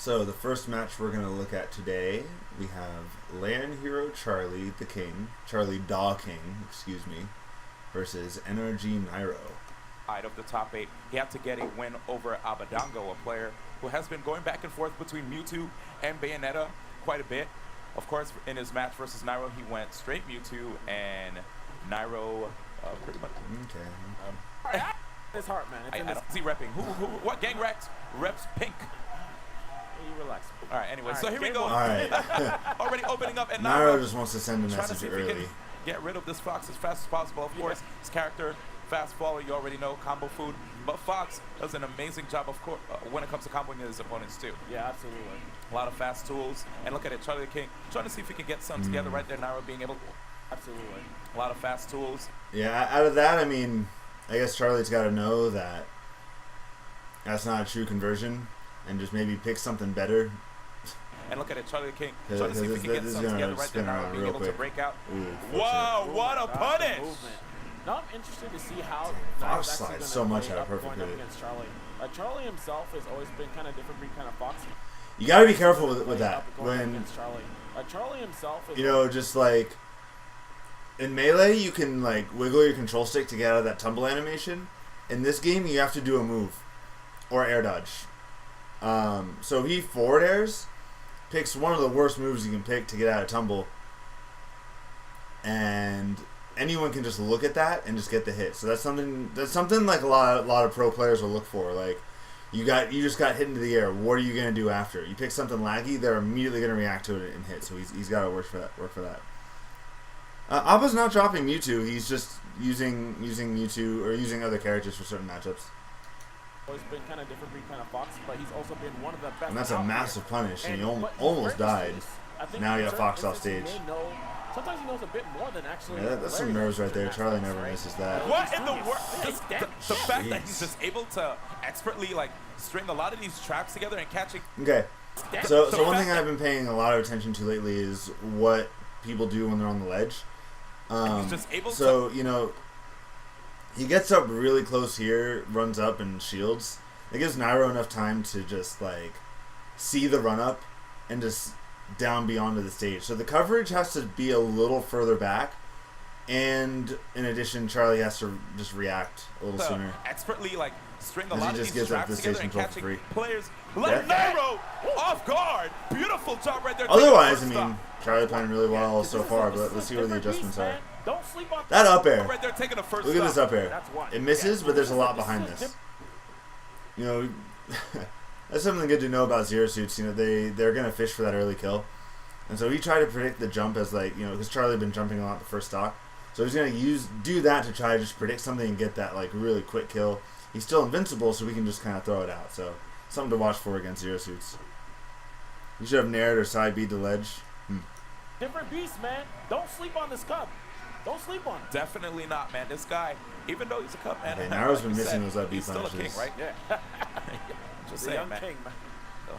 So the first match we're going to look at today, we have land hero CharlieDaKing, excuse me, versus NRG Nairo. Of the top 8, he had to get a win over Abadango, a player who has been going back and forth between Mewtwo and Bayonetta quite a bit. Of course, in his match versus Nairo, he went straight Mewtwo, and Nairo pretty much. Okay. His heart, man. I don't see repping. What gang reps? Reps pink. You relax. All right. Anyway, so here we go. All right. Already opening up, and Nairo just wants to send a trying to message see if he early. can get rid of this Fox as fast as possible. Of course, his character, fast faller, you already know, combo food. But Fox does an amazing job, of course, when it comes to comboing his opponents too. Yeah, absolutely. A lot of fast tools, and look at it, CharlieDaKing trying to see if he can get some together right there. Nairo being able, Absolutely. a lot of fast tools. Yeah, out of that, I mean, I guess Charlie's got to know that that's not a true conversion, and just maybe pick something better. And look at it, CharlieDaKing trying to see if he can get some together right there. Nairo being able to break out. Ooh, Wow, what a punish! Now I'm interested to see how Fox Nair's actually slides gonna so much play out up perfect going up with it. against Charlie. Charlie himself has always been kind of different breed kind of Fox. You got to be careful with that. Up going When, against Charlie. Charlie himself is you know, just like in Melee, you can like wiggle your control stick to get out of that tumble animation. In this game, you have to do a move or air dodge. So he forward airs, picks one of the worst moves you can pick to get out of tumble, and anyone can just look at that and just get the hit. So that's something like a lot of pro players will look for. Like you just got hit into the air. What are you gonna do after? You pick something laggy, they're immediately gonna react to it and hit. So he's got to work for that. Abba's not dropping Mewtwo. He's just using Mewtwo or using other characters for certain matchups. always been kind of different breed kind of Fox, but he's also been one of the best. And that's a out massive here. punish, and he but almost died. I think Now you in got certain Fox off instances stage. he may know, sometimes he knows a bit more than actually. Yeah, that's some nerves right there. Charlie never misses that. What in the world? Jeez. The fact that he's just able to expertly like string a lot of these traps together and catching. Okay. So one thing I've been paying a lot of attention to lately is what people do when they're on the ledge. He's just able so, you know, he gets up really close here, runs up and shields. It gives Nairo enough time to just, like, see the run-up and just down beyond the stage. So the coverage has to be a little further back. And, in addition, Charlie has to just react a little sooner. Expertly, like, string a As he lot of just these gets up traps the stage together and control for catching free. players like Nairo off guard. Beautiful job right there. Otherwise, I mean, Charlie playing really well so far, but let's see where the adjustments are. Don't sleep on That up air. Right there, taking the first Look at this up air. That's one. It misses, but there's a lot behind this. You know, that's something good to know about Zero Suits. You know, they're gonna fish for that early kill, and so he tried to predict the jump as, like, you know, because Charlie had been jumping a lot the first stock, so he's gonna do that to try to just predict something and get that, like, really quick kill. He's still invincible, so we can just kind of throw it out. So something to watch for against Zero Suits. You should have nared or side beat the ledge. Different beast, man. Don't sleep on this cup. Don't sleep on it. Definitely not, man. This guy, even though he's a cup man, Okay, Nairo's been like you missing said, those up B he's still a king, punishes. right? Yeah. Just The saying, young man. king, man. So,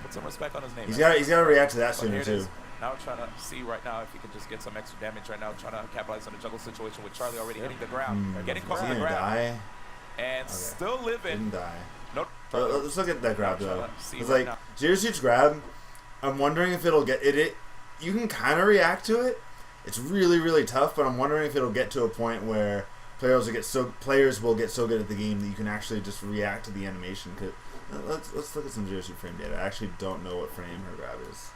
put some respect on his name. He's man. got to react to that But sooner here it too. is. Now we're trying to see right now if he can just get some extra damage right now, trying to capitalize on the juggle situation with Charlie already hitting the ground, getting caught Is on he the gonna ground, die? and still living. Didn't die. No. Let's look at that grab though. See It's right like now. Zero Suit's grab. I'm wondering if it'll get it. You can kind of react to it. It's really, really tough, but I'm wondering if it'll get to a point where players will get so good at the game that you can actually just react to the animation. Cause let's look at some Zero Suit frame data. I actually don't know what frame her grab is.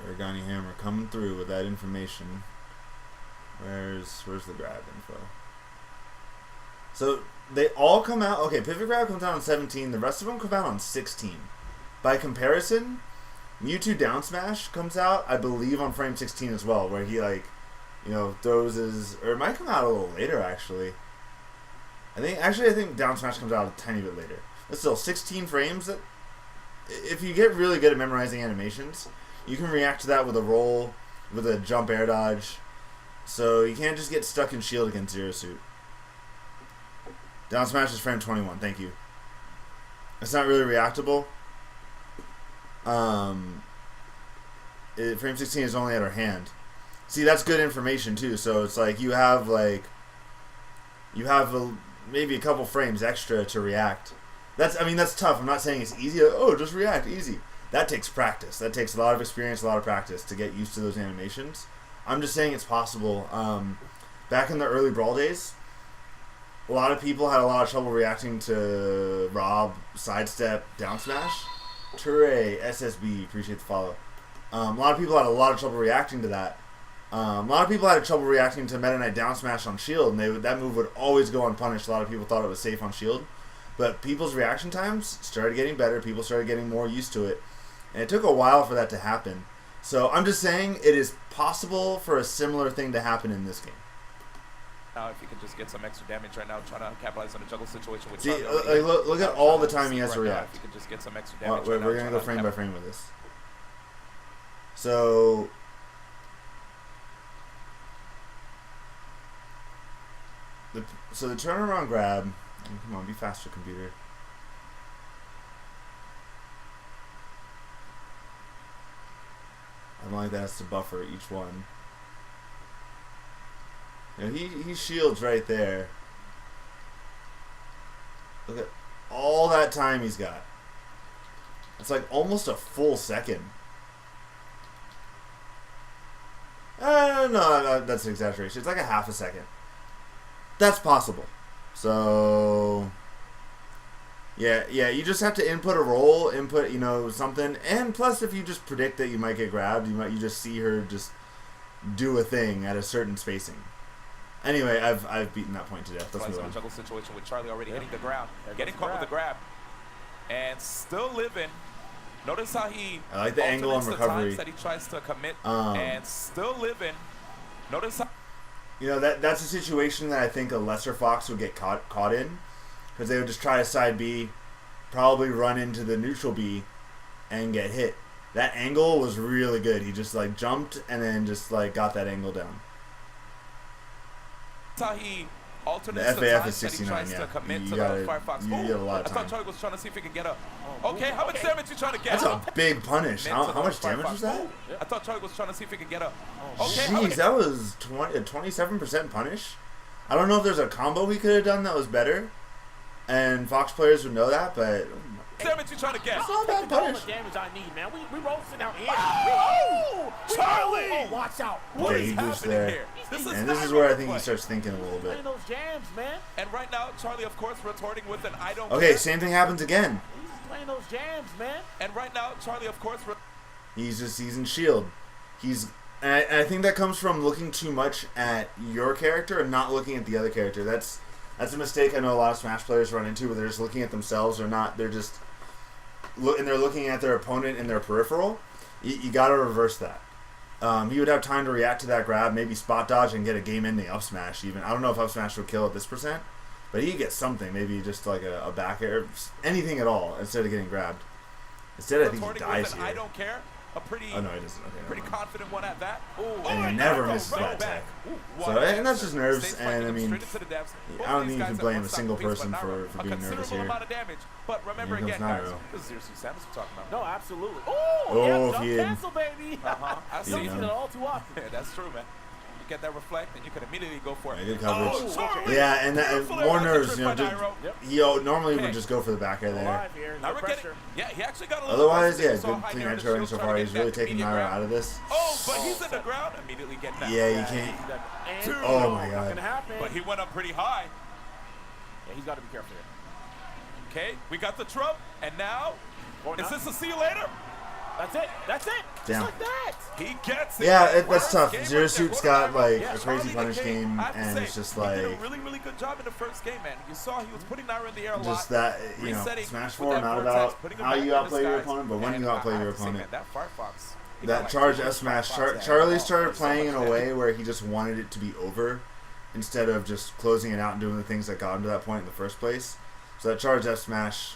Origami Hammer coming through with that information. Where's the grab info? So they all come out. Okay, Pivot Grab comes out on 17. The rest of them come out on 16. By comparison, Mewtwo Down Smash comes out, I believe, on frame 16 as well, where he, like, you know, throws his, or it might come out a little later actually. I think Down Smash comes out a tiny bit later. But still, 16 frames. That, if you get really good at memorizing animations, you can react to that with a roll, with a jump air dodge. So you can't just get stuck in shield against Zero Suit. Down Smash is frame 21. Thank you. It's not really reactable. Frame 16 is only at her hand. See, that's good information too. So it's like you have you have maybe a couple frames extra to react. That's tough. I'm not saying it's easy. Just react easy. That takes practice. That takes a lot of experience, a lot of practice to get used to those animations. I'm just saying it's possible. Back in the early Brawl days, a lot of people had a lot of trouble reacting to Rob, sidestep, down smash. Ture, SSB, appreciate the follow. A lot of people had a lot of trouble reacting to that. A lot of people had trouble reacting to Meta Knight down smash on shield, and that move would always go unpunished. A lot of people thought it was safe on shield. But people's reaction times started getting better. People started getting more used to it. And it took a while for that to happen. So I'm just saying it is possible for a similar thing to happen in this game. Now, if you can just get some extra damage right now, trying to capitalize on a juggle situation with look at all the time he has to react. If you can just get some extra damage we're going to go frame by frame with this. So the turnaround grab. Come on, be faster, computer. I don't like that has to buffer each one. He shields right there. Look at all that time he's got. It's like almost a full second. No, that's an exaggeration. It's like a half a second. That's possible. So, yeah, you just have to input a roll, something. And plus, if you just predict that you might get grabbed, you just see her just do a thing at a certain spacing. Anyway, I've beaten that point to death. Let's move on. Juggle situation with Charlie already hitting the ground, getting caught with the grab, and still living. Notice how he I like the angle on recovery. That he tries to commit and still living. Notice how that's a situation that I think a lesser Fox would get caught in, because they would just try a side B, probably run into the neutral B, and get hit. That angle was really good. He just jumped and then just got that angle down. That's how he alternates the the FAF time is 69, that he tries yeah. to commit You to gotta- the Firefox. you get a lot of I thought time. Charlie was trying to see if he could get a. Okay, how much damage you trying to get? That's a big punish. How much damage was that? I thought Charlie was trying to see if he could get a. Okay, Jeez, that was a 27% punish. I don't know if there's a combo we could have done that was better, and Fox players would know that, but damage you trying to get? it's not a bad All punish. the damage I need, man. We roasting out here. Oh, Charlie! Oh, watch out. What Okay, is he boosts happening there. here? This is And this is Nairo where I think he play. starts thinking a little bit. Playing those jams, man. And right now, Charlie, of course, retorting with an I don't Okay, care. same thing happens again. He's playing those jams, man. And right now, Charlie, of course, He's in shield. And I think that comes from looking too much at your character and not looking at the other character. That's a mistake I know a lot of Smash players run into, where they're just looking at themselves or not. They're just and they're looking at their opponent in their peripheral. You got to reverse that. He would have time to react to that grab, maybe spot dodge and get a game-ending up smash. Even I don't know if up smash would kill at this %, but he gets something, maybe just like a back air, anything at all, instead of getting grabbed. Instead, I think he dies here. I don't care. A pretty, Oh no, he doesn't. Okay, pretty confident one at that. And he never misses that attack. So, and that's just nerves, and I mean, I don't think you can blame a single person for being nervous here. But remember Here again, comes guys, Nairo. this is seriously Samus we're talking about. No, absolutely. Oh, jump he in. cancel, baby. I I've see seen you. it all too often. Yeah, that's true, man. You get that reflect, and you can immediately go for it. Yeah, good coverage. Oh, Charlie! Yeah, and Beautiful more air nerves, trip by just, Nairo. Yep. normally Okay. would just go for the back air there. Alive here. No Nairo getting, pressure. yeah, he actually got a little Otherwise, yeah, aggressive. You saw good high clean air edge to the showing shield, so trying far. to He's get really that taking immediate Nairo grab. out of this. Oh, but he's in the ground, immediately getting that. Yeah, you can't. And Oh no, my not God. gonna happen. But he went up pretty high. Yeah, he's got to be careful here. Okay, we got the trump, and now, Going is up. this a see you later? That's it. That's it. Damn. Just like that. He gets it. Yeah, that's First tough. game Zero right there. Suit's got like Yeah, a crazy CharlieDaKing, punish game, I have to and say, it's just he did a like really, really good job in the first game, man. You saw he was putting Nairo in the air a lot. just that resetting Smash with 4 that not vortex, about putting him how back you in outplay your disguise. opponent, but when And you outplay I your have to say, opponent. man, that Firefox. he That got charge like S smash, Firefox there. Charlie Oh, started there's so playing in much a damage. way where he just wanted it to be over, instead of just closing it out and doing the things that got him to that point in the first place. So that charge F smash,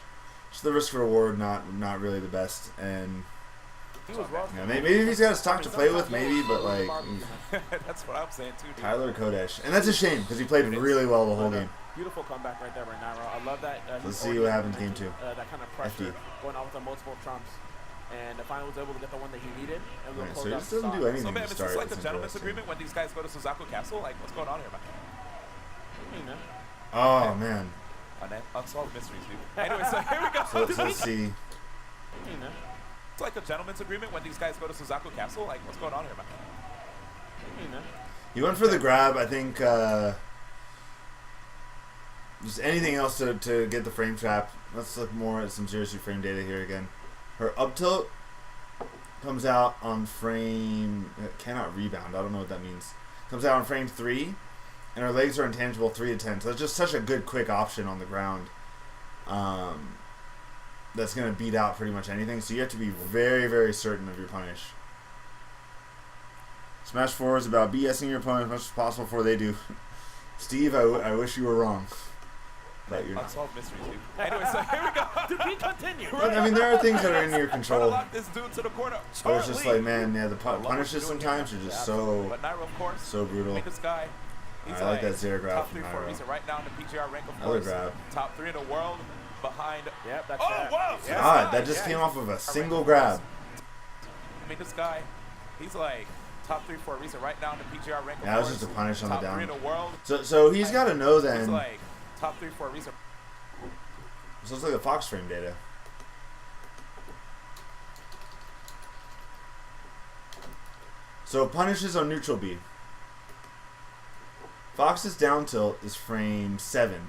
just the risk reward, not really the best. And He was rough. maybe if he's got a stock to play with, maybe, but like That's what I'm saying too, dude. Tyler Kodesh, and that's a shame because he played really well the whole game. Beautiful comeback right there by Nairo. I love that. Let's he's see already what happens mentioned, game 2. That kind of pressure FD. going on with the multiple trumps. And finally was able to get the one that he needed. And we'll Right, close so he out just the doesn't stop. do anything So, man, to is start. this like the It's gentleman's interesting. agreement when these guys go to Suzaku Castle? Like, what's going on here, man? I mean, man. Oh, man. Unsolved mysteries, dude. Anyway, so here we go. So let's see. It's like a gentleman's agreement when these guys go to Suzaku Castle. Like, what's going on here, man? He went for the grab. I think just anything else to get the frame trap. Let's look more at some zero suit frame data here again. Her up tilt comes out on frame... Cannot rebound. I don't know what that means. Comes out on frame 3. And her legs are intangible 3 to 10. So that's just such a good quick option on the ground. That's going to beat out pretty much anything. So you have to be very, very certain of your punish. Smash 4 is about BSing your opponent as much as possible before they do. Steve, I wish you were wrong. But you're not. Unsolved mysteries, dude. Anyway, so here we go. Did we continue? But, I mean, there are things that are in your control. Lock this dude to the corner. But it's just like, man, yeah, the punishes sometimes are just so, But Nairo, of course, so brutal. Make this guy. I like that zero grab top from 3 for a Nairo. reason. Right now in the PGR rank, of Another course. grab. Top 3 in the world. Behind. Yep, that's oh, that. wow. Yeah. God, that just came off of a single grab. Make this guy. He's like top 3 for a reason. Right now in the PGR rank. Yeah, that was just a punish on the top down. 3 in the world. So he's got to know He's then. like top 3 for a reason. So let's look at Fox frame data. So punishes on neutral B. Fox's down tilt is frame 7.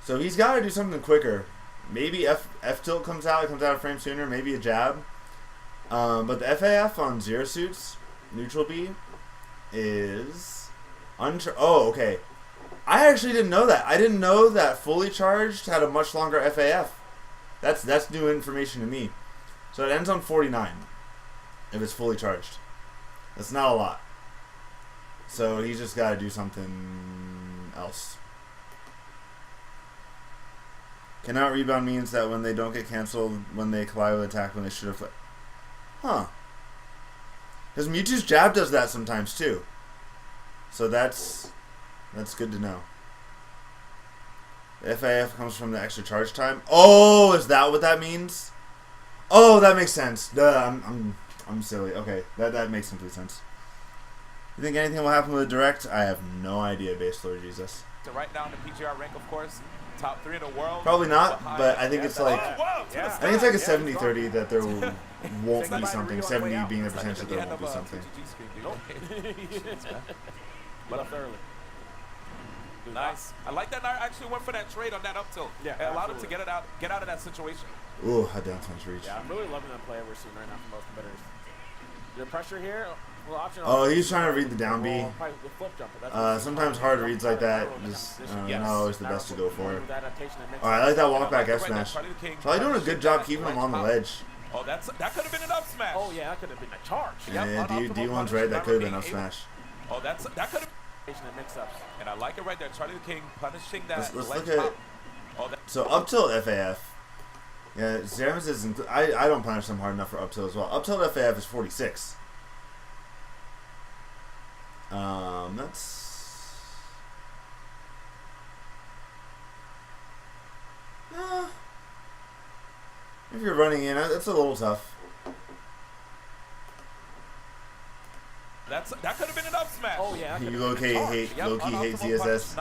So he's got to do something quicker. Maybe F tilt comes out a frame sooner. Maybe a jab. But the FAF on zero suits, neutral B, is... Oh, okay. I actually didn't know that. I didn't know that fully charged had a much longer FAF. That's new information to me. So it ends on 49 if it's fully charged. That's not a lot. So he's just got to do something else. Cannot rebound means that when they don't get canceled, when they collide with attack, when they should have... Huh. Because Mewtwo's jab does that sometimes too. So that's good to know. The FAF comes from the extra charge time. Oh, is that what that means? Oh, that makes sense. Duh, I'm silly. Okay, that makes complete sense. You think anything will happen with the direct? I have no idea, base Lord Jesus. So right now in the PGR rank, of course, top 3 in the world. Probably not, but I think it's like... I I think it's like a 70-30 that there won't be something. 70 being the percentage that there won't be something. Left early. Nice. I like that Nairo actually went for that trade on that up tilt. Yeah, it allowed him to get out of that situation. Ooh, I down punch reach. Yeah, I'm really loving that play we're seeing right now from both competitors. The pressure here, well, option. Oh, he's trying to read the down B. The flip jumper. Sometimes hard reads like that is not always the best to go for. Alright, I like that walk back F smash. Charlie doing a good job keeping him on the ledge. Oh, that could have been an up smash. Oh yeah, that could have been a charge. Yeah, D1's right, that could have been up smash. Oh, that could have. Mix-ups. And I like it right there. Charlie the King punishing that. Let's look at. So up tilt FAF. Yeah, Zeramis is. I don't punish them hard enough for up tilt as well. Up tilt FAF is 46. That's. If you're running in, that's a little tough. That could have been an up smash. Oh yeah. You low-key hate CSS.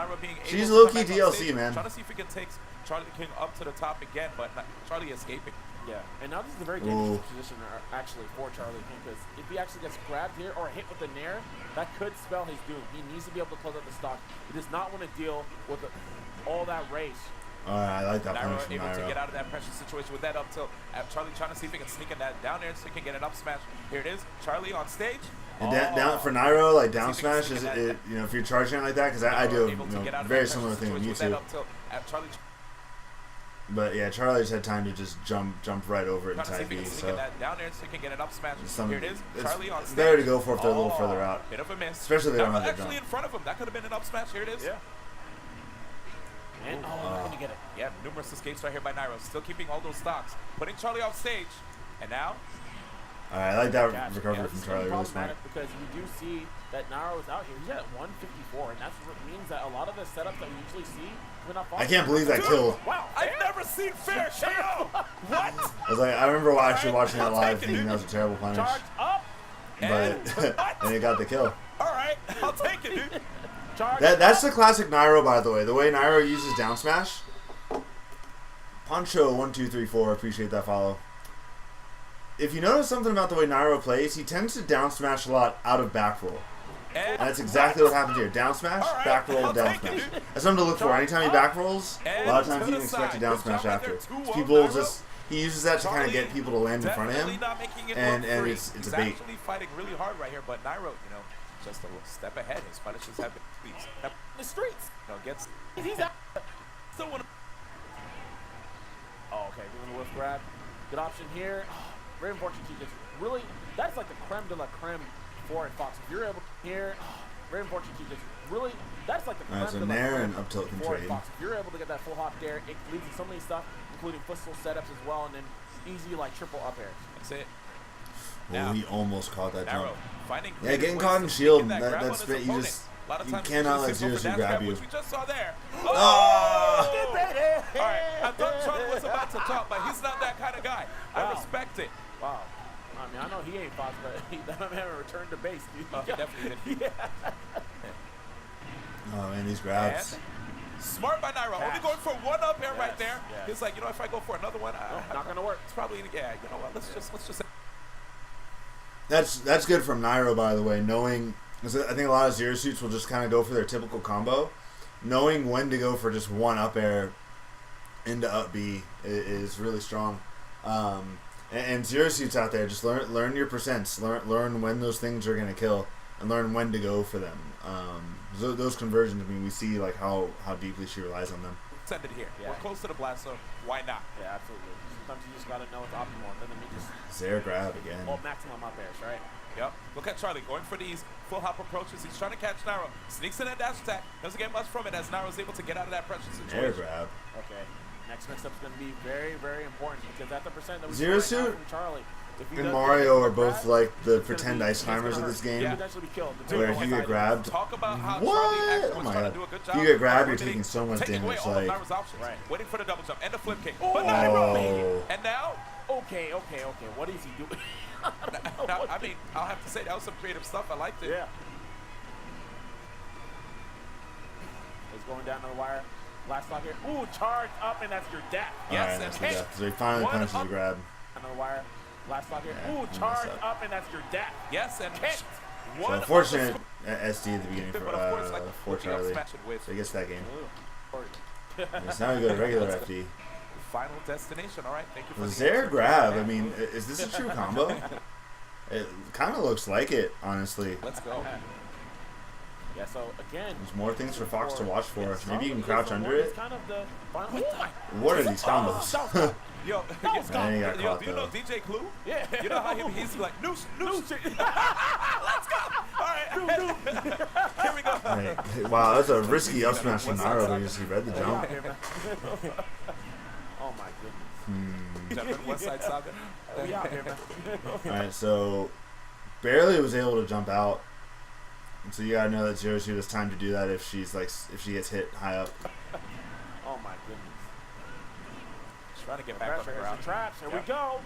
She's She's low-key DLC, man. Trying to see if he can take Charlie the King up to the top again, but Charlie escaping. Yeah, and now this is a very dangerous position actually for Charlie King, because if he actually gets grabbed here or hit with the Nair, that could spell his doom. He needs to be able to close out the stock. He does not want to deal with all that race. Alright, I like that punish from able to get Nairo. out of that pressure situation with that up tilt. Charlie trying to see if he can sneak in that down there so he can get an up smash. Here it is. Charlie on stage. And down for Nairo, like down smash is it, you know, if you're charging like that, because I do a very similar thing with YouTube. But yeah, Charlie just had time to just jump right over it in type B. So down there so he can get an up smash. Here it is. Charlie on it's stage. better to go for if they're a little further out. Bit of a miss. Especially if they don't have that actually jump. in front of him. That could have been an up smash. Here it is. Yeah. And not going to get it. Yeah, numerous escapes right here by Nairo. Still keeping all those stocks. Putting Charlie off stage. And now? Alright, I like that recovery from Charlie. Really smart. Because we do see that Nairo is out here. He's at 154, and that means that a lot of the setups that we usually see, we're not following. I can't believe that kill. Wow, I've never seen fair show. What? I was like, I remember actually watching that live, thinking that was a terrible punish. Charge up. But and it got the kill. All right, I'll take it, dude. That's the classic Nairo, by the way. The way Nairo uses down smash. Poncho1234, appreciate that follow. If you notice something about the way Nairo plays, he tends to down smash a lot out of back roll. And that's exactly what happened here. Down smash, back roll, down smash. That's something to look for. Anytime he back rolls, a lot of times you can expect a down smash after. People just, he uses that to kind of get people to land in front of him, and it's a bait. He's actually fighting really hard right here, but Nairo, you know, just a little step ahead. His punishes have been the streets. You know, gets. He's out. Still want to. Oh, okay. Doing a lift grab. Good option here. Very unfortunate. Really, that's like the creme de la creme for it, Fox. If you're able to here, very unfortunate. Really, that's like the creme so de la Nair creme and up tilt can for it, trade. Fox. If you're able to get that full hop there, it leads to so many stuff, including footstool setups as well, and then easy like triple up airs. That's it. Oh, he almost caught that jump. Yeah, getting caught in shield, that's bit. You just you cannot let Zero grab you. Which we just saw there. Oh! All right, I thought Charlie was about to talk, but he's not that kind of guy. I respect it. Wow. I mean, I know he ain't Fox, but that man returned to base, dude. Oh, he definitely did. Yeah. Oh, man, these grabs. And smart by Nairo. Only going for one up air right there. Yes. He's like, you know, if I go for another one, not gonna work. It's probably, yeah. You know what? Let's just. That's good from Nairo, by the way. Knowing, I think a lot of Zero Suits will just kind of go for their typical combo. Knowing when to go for just one up air into up B is really strong. And Zero Suits out there, just learn your percents. Learn when those things are gonna kill, and learn when to go for them. Those conversions, I mean, we see like how deeply she relies on them. Send it here. Yeah. We're close to the blast, so why not? Yeah, absolutely. Sometimes you just gotta know it's optimal. Then me just Zero grab again. well, maximum up airs, right? Yep. Look at Charlie going for these full hop approaches. He's trying to catch Nairo. Sneaks in that dash attack. Doesn't get much from it as Nairo's able to get out of that pressure situation. Air grab. Okay. Next mix-up is going to be very, very important because at the percent that we Zero see right now Suit from Charlie, if he and does Mario get are both grabbed, like the it's pretend gonna ice climbers of this game. He could potentially be killed. Where if you get grabbed, Talk about how what? Charlie actually Oh was my trying god! to do a good If job. you get grabbed, you're Taking taking so much away damage. all of Like, Nairo's options. Right. Waiting for the double jump and the flip kick. Oh. But Nairo made it. And now, Okay. What is he doing? now, I mean, I'll have to say that was some creative stuff. I liked it. Yeah. He's going down to the wire. Last stock here. Ooh, charge up, and that's your death. Yes, that's and the hit. death. So he finally One punishes the up. grab. On the wire. Last stock here. Yeah, Ooh, he charge messed up, and that's your death. Yes, and Hit. So one unfortunate SD at the beginning but of course, like, for Charlie. with So he gets that game. Ooh. Yes, now we go to regular FD. final destination. All right, thank you for The the Zare answer. grab, I mean, is this a true combo? It kind of looks like it, honestly. Let's go. Yeah, so again, There's more things for Fox to watch for. It's Maybe you can Charlie crouch is the under one it. that's kind of the final. What are these combos? Yo, Man, he got yo, caught, do you know though. DJ Clue? Yeah. You know how he's like, noosh. Let's go. All right. Here we go. Hey, wow, that's a risky up smash from Nairo, but he read the jump. Oh my goodness. Jumping West Side Saga. We out here, man. Alright, so barely was able to jump out. And so you gotta know that Zero Suit has time to do that if she gets hit high up. Oh my goodness. Trying to get back up Pressure, around. some traps. Here we go.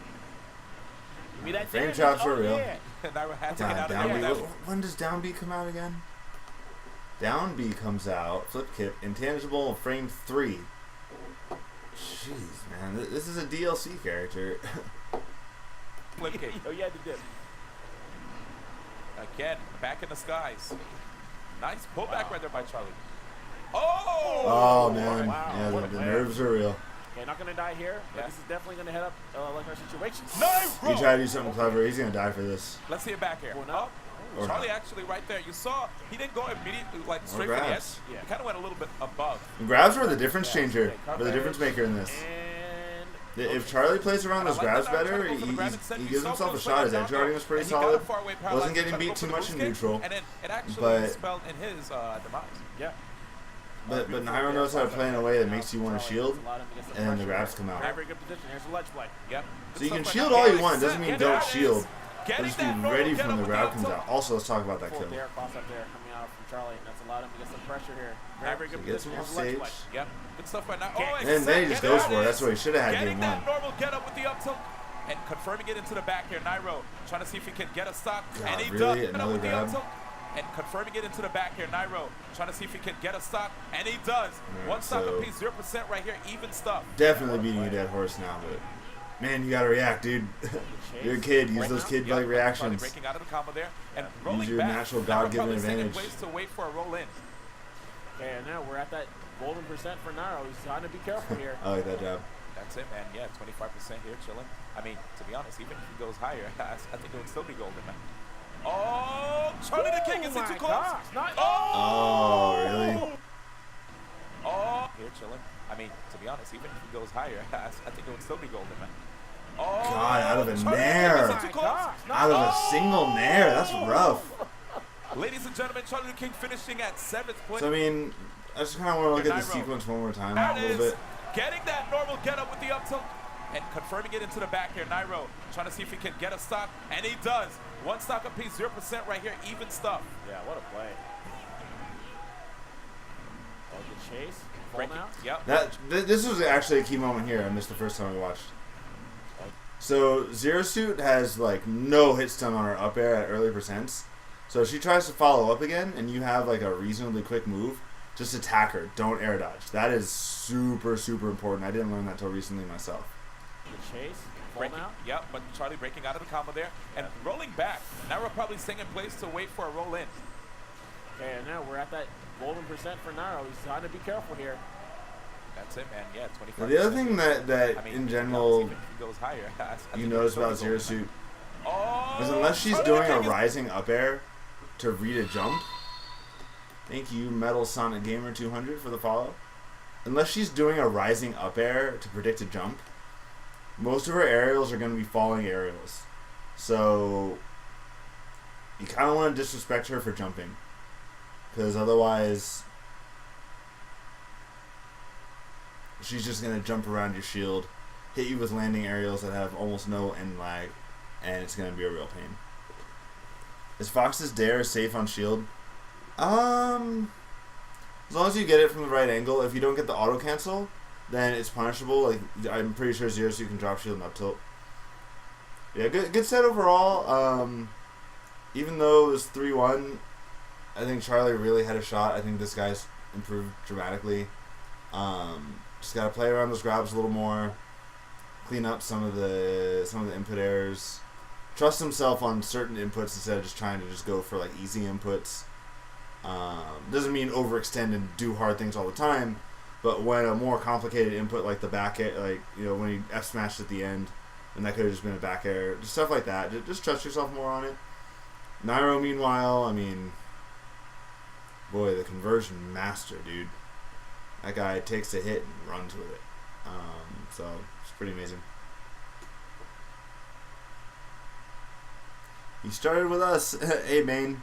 Give me that Frame damage. traps are Oh, real. yeah. Nairo had to get God, out down of B. there. When does down B come out again? Down B comes out. Flip kick. Intangible frame 3. Jeez, man. This is a DLC character. Flip kick. Oh, yeah, the dip. Again, back in the skies. Nice pullback right there by Charlie. Oh, man. Wow. Yeah, What a the man. nerves are real. Okay, not going to die here, but Yeah. this is definitely going to head up like our situation. He tried to do something clever. He's going to die for this. Let's see it back here. Going Oh, up. Or Charlie not. actually right there. You saw he didn't go immediately like straight for the edge. grabs. Yeah. He kind of went a little bit above. And grabs were the difference Yeah, changer. okay, cover Or the difference edge. maker in this. And If Charlie plays around those And I like grabs that Nairo better, tried to go for the grab instead. he You gives saw himself a Blue's shot. His play edge down guarding was pretty and he got solid. a faraway paralyzed Wasn't getting trying to beat go too for the much in boost kick, neutral. and then it actually But- spelled in his demise. yeah. But Nairo knows how to play in a way that makes you want to shield, and then the grabs come out. Very good position. Here's the ledge play. Yep. So you can Good stuff shield right all now. you want. It doesn't mean Get don't it. shield. Getting Just that be normal ready get from up the with grab up comes tilt. out. Also, let's talk about that Full kill. dare cross up there coming out from Charlie. And that's allowed him to get some pressure here. Very good So he gets position. him Here's off the ledge stage. play. Yep. Good stuff right now. Get- Oh, And then he just goes for it. That's what he should have had Getting game that one. normal get up with the up tilt and confirming it into the back here. Nairo trying to see if he can get a stop. God, And he really? does. Another With the up grab? tilt. and confirming it into the back here. Nairo trying to see if he can get a stock, and he does. Right, One stock so apiece, 0% right here, even stuff. Definitely beating a dead horse now, but man, you gotta react, dude. You're a kid. Use those kid-like reactions. Breaking out of the combo there and Use rolling your back. natural Now we're God-given probably seeing advantage. ways to wait for a roll in. Okay, and now we're at that golden percent for Nairo. He's trying to be careful here. I like that job. That's it, man. Yeah, 25% here, chilling. I mean, to be honest, even if he goes higher, I think it would still be golden, man. Oh, CharlieDaKing, is it too close? Oh, really? Oh, here, chilling. I mean, to be honest, even if he goes higher, I think it would still be golden, man. Oh, God, out of a CharlieDaKing, nair. is it too close? Out of a single nair. That's rough. Ladies and gentlemen, CharlieDaKing finishing at 7th place. So, I mean, I just kind of want to look at the Nairo. sequence one more time That a little is bit. getting that normal get up with the up tilt and confirming it into the back here. Nairo trying to see if he can get a stock, and he does. One stock apiece, 0% right here, even stuff. Yeah, what a play. Oh, the chase. Fall Breaking, now. yep. This was actually a key moment here. I missed the first time I watched. So Zero Suit has like no hit stun on her up air at early percents. So if she tries to follow up again and you have like a reasonably quick move, just attack her. Don't air dodge. That is super, super important. I didn't learn that until recently myself. The chase. Fall Breaking, now. yep, but Charlie breaking out of the combo there and rolling back. Now we're probably staying in place to wait for a roll in. Okay, and now we're at that golden percent for Nairo. He's trying to be careful here. That's it, man. Yeah, 25%. Now, the other thing that I mean, in general even if he goes higher, I you think notice it would about still Zero be golden, Suit man. is Oh, unless she's doing a CharlieDaKing is rising up air to read a jump. Thank you, Metal Sonic Gamer 200 for the follow. Unless she's doing a rising up air to predict a jump, most of her aerials are going to be falling aerials. So you kind of want to disrespect her for jumping, because otherwise she's just going to jump around your shield, hit you with landing aerials that have almost no end lag, and it's going to be a real pain. Is Fox's Dare safe on shield? As long as you get it from the right angle. If you don't get the auto cancel, then it's punishable. Like, I'm pretty sure Zero Suit can drop shield and up tilt. Yeah, good set overall. Even though it was 3-1, I think Charlie really had a shot. I think this guy's improved dramatically. Just gotta play around those grabs a little more, clean up some of the input errors, trust himself on certain inputs instead of just trying to just go for like easy inputs. Doesn't mean overextend and do hard things all the time, but when a more complicated input like the back air, like, you know, when he F smashed at the end, and that could have just been a back air, just stuff like that. Just trust yourself more on it. Nairo, meanwhile, I mean, boy, the conversion master, dude. That guy takes a hit and runs with it. So it's pretty amazing. He started with us. Hey, Maine.